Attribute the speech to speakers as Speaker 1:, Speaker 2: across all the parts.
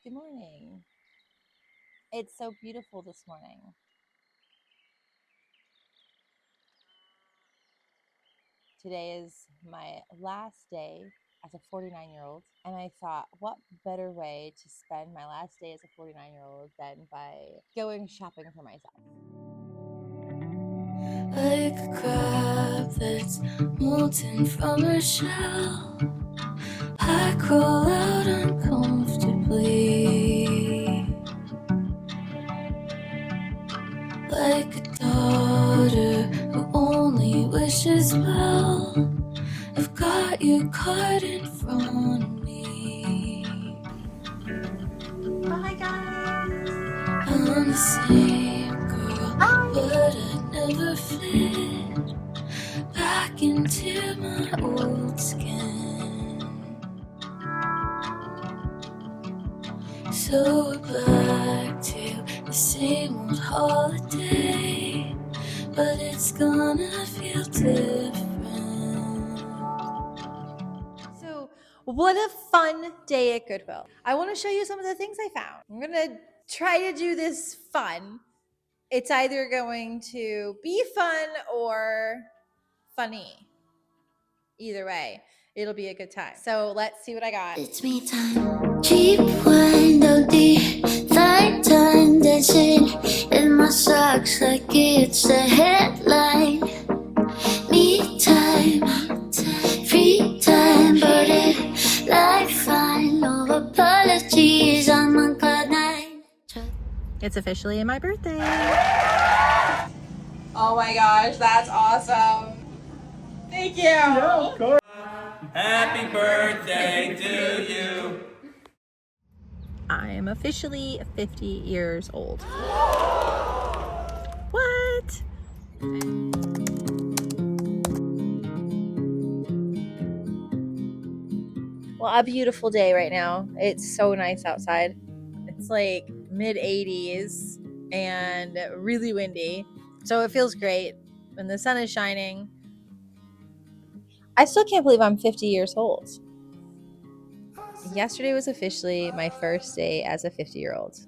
Speaker 1: Good morning. It's so beautiful this morning. Today is my last day as a 49-year-old, and I thought, what better way to spend my last day as a 49-year-old than by going shopping for myself.
Speaker 2: Like a crab that's molten from a shell, I crawl out uncomfortably. Like a daughter who only wishes well, I've got your card in front of me.
Speaker 1: Oh my gosh!
Speaker 2: I'm the same girl, but I never fit back into my old skin. So we're back to the same old holiday, but it's gonna feel different.
Speaker 1: So, what a fun day at Goodwill. I want to show you some of the things I found. I'm going to try to do this fun. It's either going to be fun or funny. Either way, it'll be a good time. So let's see what I got.
Speaker 2: It's me time. Cheap wine, OD, fine time, dancing in my socks like it's the headline. Me time, free time, but it like fine. No apologies, I'm on cloud nine.
Speaker 1: It's officially my birthday. Oh my gosh, that's awesome. Thank you.
Speaker 3: Yeah, of course.
Speaker 4: Happy birthday to you.
Speaker 1: I am officially 50 years old. What? Well, a beautiful day right now. It's so nice outside. It's like mid 80s and really windy. So it feels great. And the sun is shining. I still can't believe I'm 50 years old. Yesterday was officially my first day as a 50-year-old.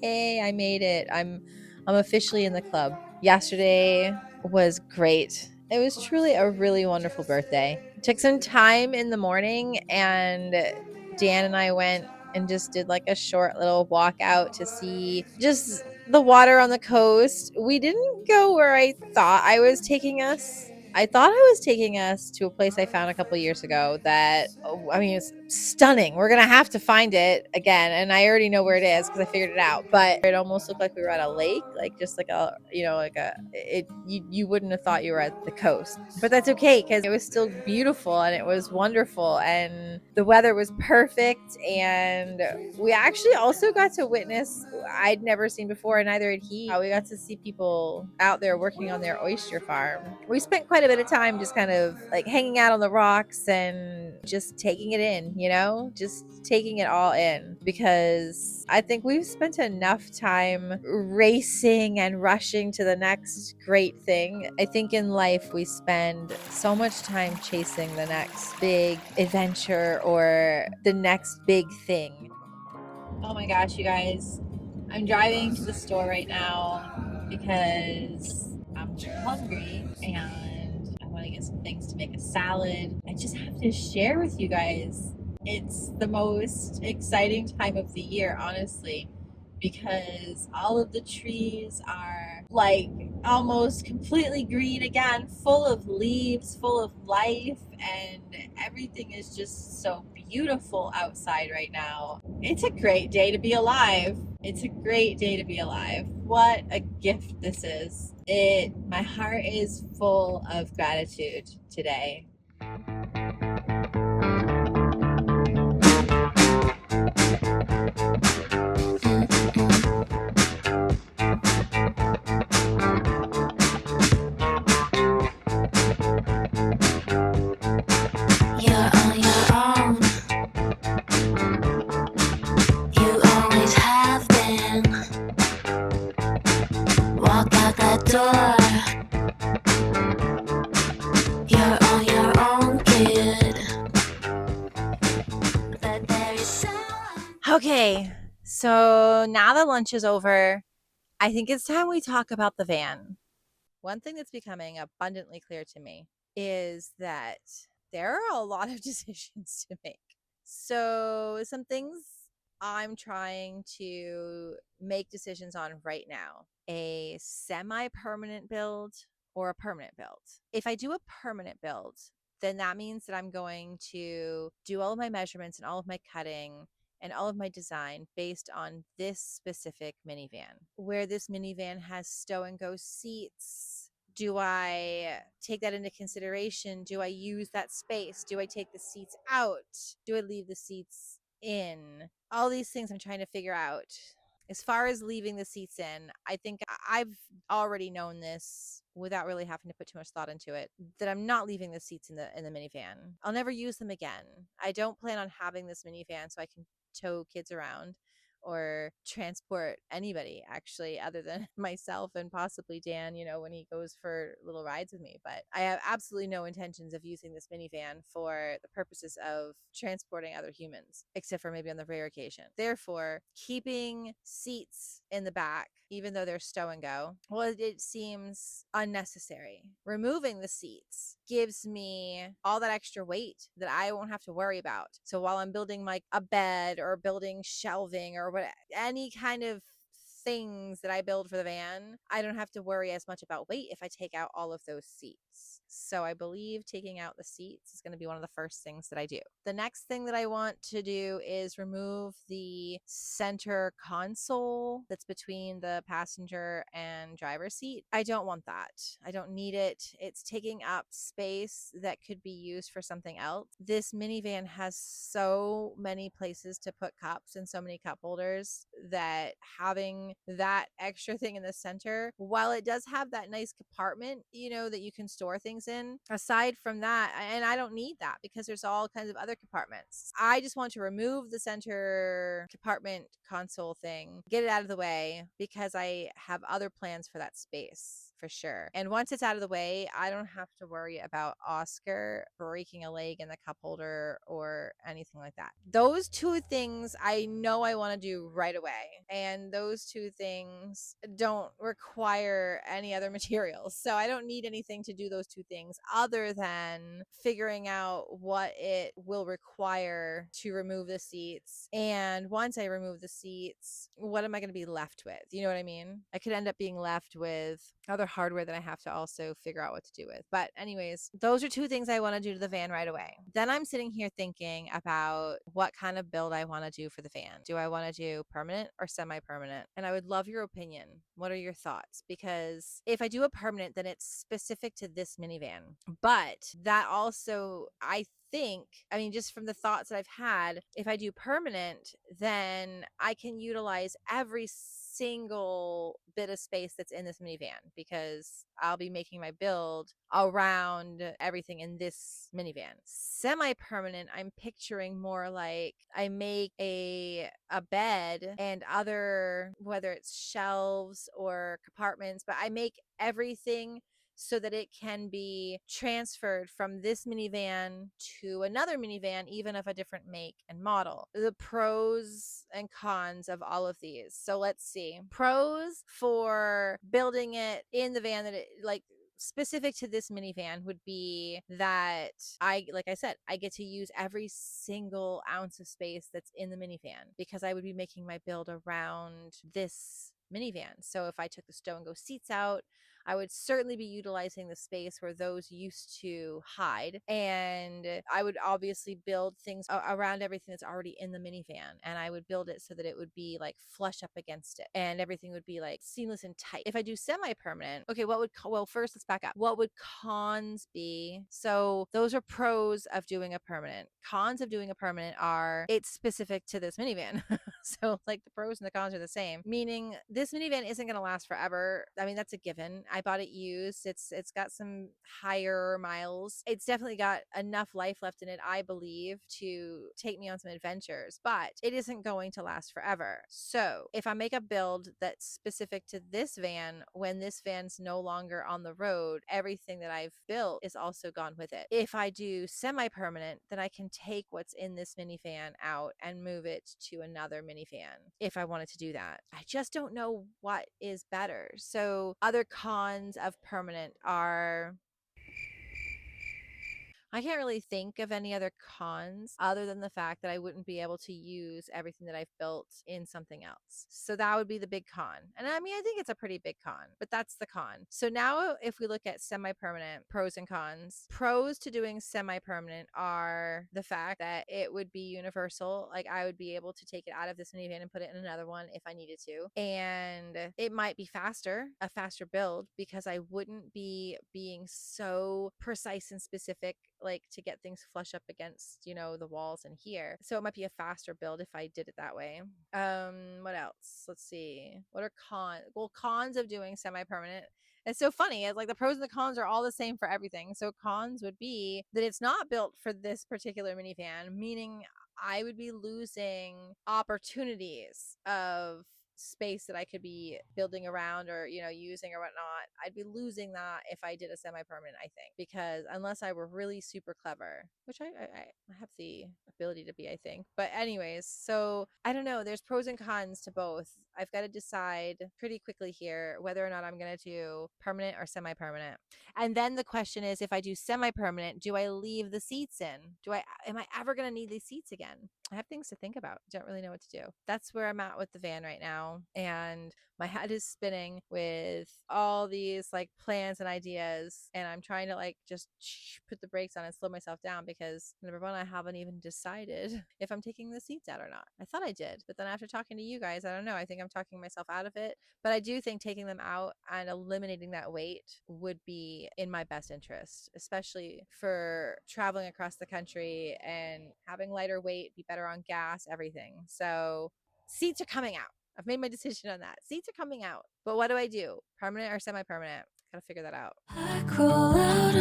Speaker 1: Hey, I made it. I'm officially in the club. Yesterday was great. It was truly a really wonderful birthday. Took some time in the morning, and Dan and I went and just did like a short little walk out to see just the water on the coast. We didn't go where I thought I was taking us. I thought I was taking us to a place I found a couple years ago that, I mean, it's stunning. We're going to have to find it again. And I already know where it is because I figured it out. But it almost looked like we were at a lake, like just like a, you wouldn't have thought you were at the coast. But that's okay because it was still beautiful and it was wonderful. And the weather was perfect. And we actually also got to witness, I'd never seen before, and neither had he. We got to see people out there working on their oyster farm. We spent quite a bit of time just kind of like hanging out on the rocks and just taking it in, just taking it all in, because I think we've spent enough time racing and rushing to the next great thing. I think in life we spend so much time chasing the next big adventure or the next big thing. Oh my gosh, you guys. I'm driving to the store right now because I'm hungry and I want to get some things to make a salad. I just have to share with you guys. It's the most exciting time of the year, honestly, because all of the trees are like almost completely green again, full of leaves, full of life, and everything is just so beautiful outside right now. It's a great day to be alive. It's a great day to be alive. What a gift this is. My heart is full of gratitude today.
Speaker 2: You're on your own. You always have been. Walk out that door. You're on your own.
Speaker 1: Okay, so now that lunch is over, I think it's time we talk about the van. One thing that's becoming abundantly clear to me is that there are a lot of decisions to make. So, some things I'm trying to make decisions on right now: a semi permanent build or a permanent build. If I do a permanent build, then that means that I'm going to do all of my measurements and all of my cutting and all of my design based on this specific minivan. Where this minivan has stow and go seats, do I take that into consideration? Do I use that space? Do I take the seats out? Do I leave the seats in? All these things I'm trying to figure out. As far as leaving the seats in, I think I've already known this without really having to put too much thought into it, that I'm not leaving the seats in the minivan. I'll never use them again. I don't plan on having this minivan so I can tow kids around or transport anybody, actually, other than myself and possibly Dan, when he goes for little rides with me. But I have absolutely no intentions of using this minivan for the purposes of transporting other humans, except for maybe on the rare occasion. Therefore, keeping seats in the back, even though they're stow and go, well, it seems unnecessary. Removing the seats gives me all that extra weight that I won't have to worry about. So while I'm building like a bed or building shelving or what, any kind of things that I build for the van, I don't have to worry as much about weight if I take out all of those seats. So I believe taking out the seats is going to be one of the first things that I do. The next thing that I want to do is remove the center console that's between the passenger and driver seat. I don't want that. I don't need it. It's taking up space that could be used for something else. This minivan has so many places to put cups and so many cup holders that having that extra thing in the center, while it does have that nice compartment, that you can store things in, aside from that, and I don't need that because there's all kinds of other compartments. I just want to remove the center compartment console thing, get it out of the way, because I have other plans for that space for sure. And once it's out of the way, I don't have to worry about Oscar breaking a leg in the cup holder or anything like that. Those two things I know I want to do right away. And those two things don't require any other materials. So I don't need anything to do those two things other than figuring out what it will require to remove the seats. And once I remove the seats, what am I going to be left with? You know what I mean? I could end up being left with other hardware that I have to also figure out what to do with. But anyways, those are two things I want to do to the van right away. Then I'm sitting here thinking about what kind of build I want to do for the van. Do I want to do permanent or semi-permanent? And I would love your opinion. What are your thoughts? Because if I do a permanent, then it's specific to this minivan. But that also, I mean, just from the thoughts that I've had, if I do permanent, then I can utilize every single bit of space that's in this minivan because I'll be making my build around everything in this minivan. Semi-permanent, I'm picturing more like I make a bed and other, whether it's shelves or compartments, but I make everything so that it can be transferred from this minivan to another minivan, even of a different make and model. The pros and cons of all of these. So let's see. Pros for building it in the van that it, like, specific to this minivan would be that like I said, I get to use every single ounce of space that's in the minivan because I would be making my build around this minivan. So if I took the stow and go seats out, I would certainly be utilizing the space where those used to hide. And I would obviously build things around everything that's already in the minivan. And I would build it so that it would be like flush up against it and everything would be like seamless and tight. If I do semi-permanent, okay, well, first let's back up. What would cons be? So those are pros of doing a permanent. Cons of doing a permanent are it's specific to this minivan. So like the pros and the cons are the same, meaning this minivan isn't going to last forever. I mean, that's a given. I bought it used. It's got some higher miles. It's definitely got enough life left in it, I believe, to take me on some adventures, but it isn't going to last forever. So if I make a build that's specific to this van, when this van's no longer on the road, everything that I've built is also gone with it. If I do semi-permanent, then I can take what's in this minivan out and move it to another minivan if I wanted to do that. I just don't know what is better. So other cons of permanent are, I can't really think of any other cons other than the fact that I wouldn't be able to use everything that I've built in something else. So that would be the big con. And I mean, I think it's a pretty big con, but that's the con. So now if we look at semi-permanent pros and cons, pros to doing semi-permanent are the fact that it would be universal. Like I would be able to take it out of this minivan and put it in another one if I needed to. And it might be faster, a faster build, because I wouldn't be being so precise and specific, like to get things flush up against, the walls in here. So it might be a faster build if I did it that way. What else? Let's see. What are cons? Well, cons of doing semi-permanent. It's so funny. It's like the pros and the cons are all the same for everything. So cons would be that it's not built for this particular minivan, meaning I would be losing opportunities of space that I could be building around or, using or whatnot. I'd be losing that if I did a semi-permanent, I think, because unless I were really super clever, which I have the ability to be, I think. But anyways, so I don't know. There's pros and cons to both. I've got to decide pretty quickly here whether or not I'm going to do permanent or semi-permanent. And then the question is, if I do semi-permanent, do I leave the seats in? Am I ever going to need these seats again? I have things to think about. Don't really know what to do. That's where I'm at with the van right now. And my head is spinning with all these like plans and ideas. And I'm trying to like just put the brakes on and slow myself down because number one, I haven't even decided if I'm taking the seats out or not. I thought I did. But then after talking to you guys, I don't know. I think I'm talking myself out of it. But I do think taking them out and eliminating that weight would be in my best interest, especially for traveling across the country and having lighter weight, be better on gas, everything. So seats are coming out. I've made my decision on that. Seats are coming out. But what do I do? Permanent or semi-permanent? Gotta figure that out.
Speaker 2: I crawl out